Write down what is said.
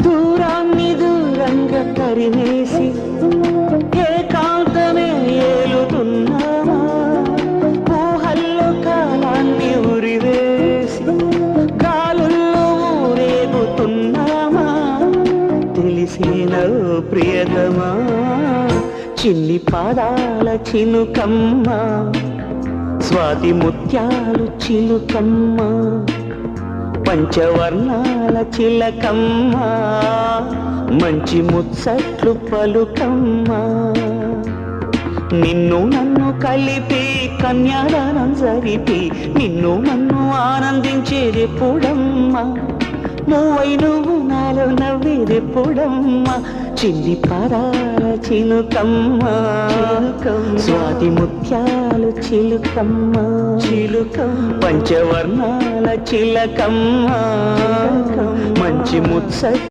దూరాన్ని దూరంగా తరిమేసి ఏకాంతమే ఏలుతున్నావా? ఊహల్లో కాలాన్ని ఉరివేసి గాలుల్లో ఊరేగుతున్నామా? తెలిసేనా ప్రియతమా చిన్ని పాదాల చినుకమ్మ, స్వాతి ముత్యాలు చిలుకమ్మ, పంచవర్ణాల చిలకమ్మ, మంచి ముచ్చట్లు పలుకమ్మ. నిన్ను నన్ను కలిపి కన్యాదానం జరిపి నిన్ను నన్ను ఆనందించేదెప్పుడమ్మా? నువ్వై నువ్వు నాలో నవ్వేదెప్పుడమ్మా? చిన్ని పాదాల చినుకమ్మ, స్వాతి ముత్యాలు చిలుకమ్మ, పంచవర్ణాల చిలకమ్మ, మంచి ముచ్చ